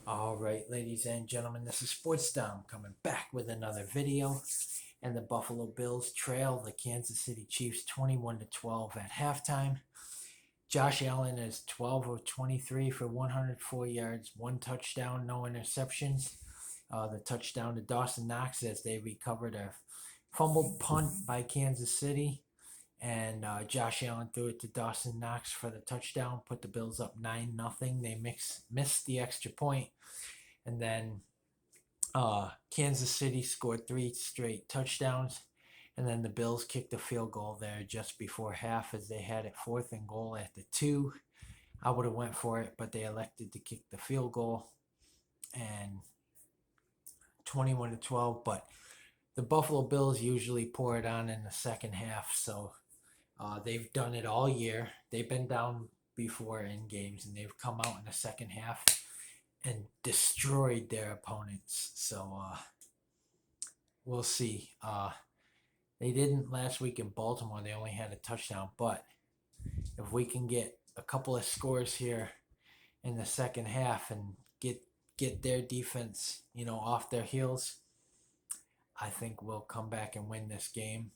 All right, ladies and gentlemen, this is Sports Dom coming back with another video. And the Buffalo Bills trail the Kansas City Chiefs 21 to 12 at halftime. Josh Allen is 12 of 23 for 104 yards, one touchdown, no interceptions. The touchdown to Dawson Knox as they recovered a fumbled punt by Kansas City. And Josh Allen threw it to Dawson Knox for the touchdown, put the Bills up 9-0. They missed the extra point, and then Kansas City scored three straight touchdowns, and then the Bills kicked a field goal there just before half as they had it 4th and goal at the 2. I would have went for it, but they elected to kick the field goal, and 21 to 12. But the Buffalo Bills usually pour it on in the second half, so they've done it all year. They've been down before in games, and they've come out in the second half and destroyed their opponents. So we'll see. They didn't last week in Baltimore. They only had a touchdown. But if we can get a couple of scores here in the second half and get their defense, off their heels, I think we'll come back and win this game.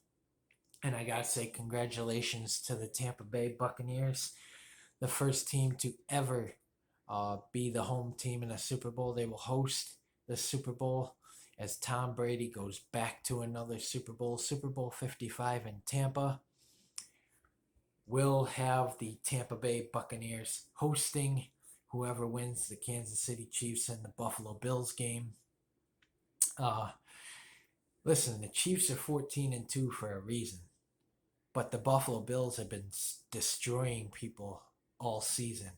And I gotta say, congratulations to the Tampa Bay Buccaneers, the first team to ever be the home team in a Super Bowl. They will host the Super Bowl as Tom Brady goes back to another Super Bowl, Super Bowl 55 in Tampa. We'll have the Tampa Bay Buccaneers hosting whoever wins the Kansas City Chiefs and the Buffalo Bills game. Listen, the Chiefs are 14-2 for a reason, but the Buffalo Bills have been destroying people all season.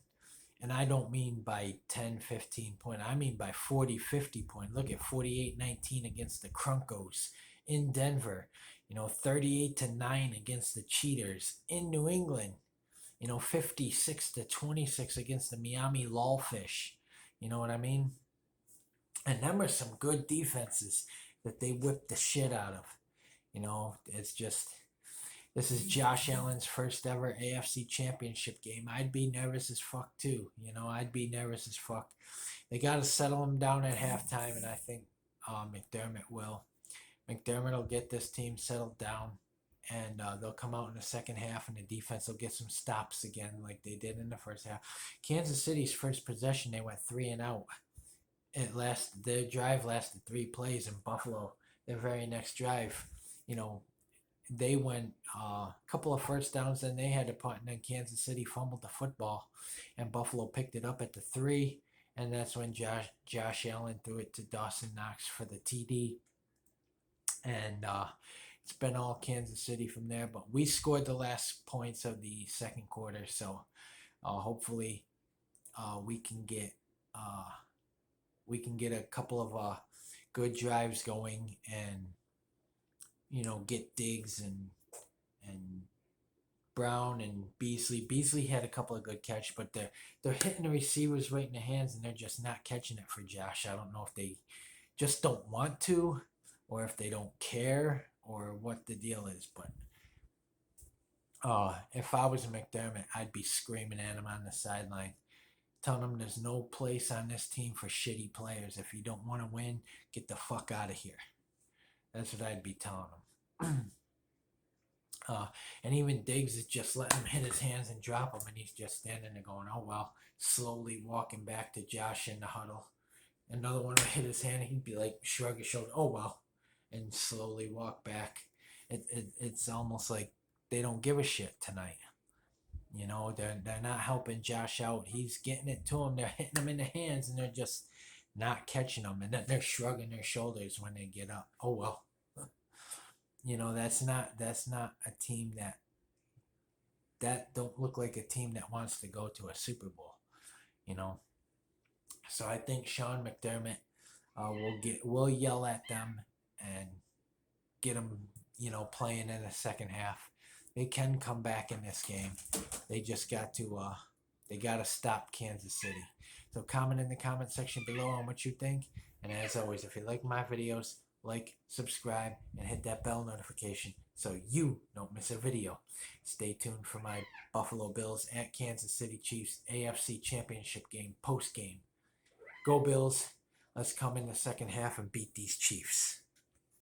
And I don't mean by 10, 15 point. I mean by 40, 50 point. Look at 48-19 against the Croncos in Denver. 38-9 against the Cheaters in New England. 56-26 against the Miami Lawfish. You know what I mean? And them are some good defenses that they whipped the shit out of. It's just, this is Josh Allen's first ever AFC Championship game. I'd be nervous as fuck too. I'd be nervous as fuck. They got to settle him down at halftime, and I think McDermott will. McDermott will get this team settled down, and they'll come out in the second half, and the defense will get some stops again like they did in the first half. Kansas City's first possession, they went 3 and out. Their drive lasted 3 plays. In Buffalo, their very next drive, they went a couple of first downs, then they had to punt, and then Kansas City fumbled the football, and Buffalo picked it up at the 3, and that's when Josh Allen threw it to Dawson Knox for the TD, and it's been all Kansas City from there. But we scored the last points of the second quarter, so hopefully we can get a couple of good drives going, and get Diggs and Brown and Beasley. Beasley had a couple of good catches, but they're hitting the receivers right in the hands, and they're just not catching it for Josh. I don't know if they just don't want to, or if they don't care, or what the deal is. But if I was McDermott, I'd be screaming at him on the sideline, telling him there's no place on this team for shitty players. If you don't want to win, get the fuck out of here. That's what I'd be telling him. And even Diggs is just letting him hit his hands and drop him, and he's just standing there going, oh well, slowly walking back to Josh in the huddle. Another one would hit his hand, and he'd be like, shrug his shoulder, oh well, and slowly walk back. It's almost like they don't give a shit tonight. They're not helping Josh out. He's getting it to him. They're hitting him in the hands, and they're just not catching him. And then they're shrugging their shoulders when they get up. Oh well. That's not a team that don't look like a team that wants to go to a Super Bowl. So I think Sean McDermott will yell at them and get them playing in the second half. They can come back in this game. They just got to stop Kansas City. So comment in the comment section below on what you think. And as always, if you like my videos, like, subscribe, and hit that bell notification so you don't miss a video. Stay tuned for my Buffalo Bills at Kansas City Chiefs AFC Championship game post game. Go Bills. Let's come in the second half and beat these Chiefs.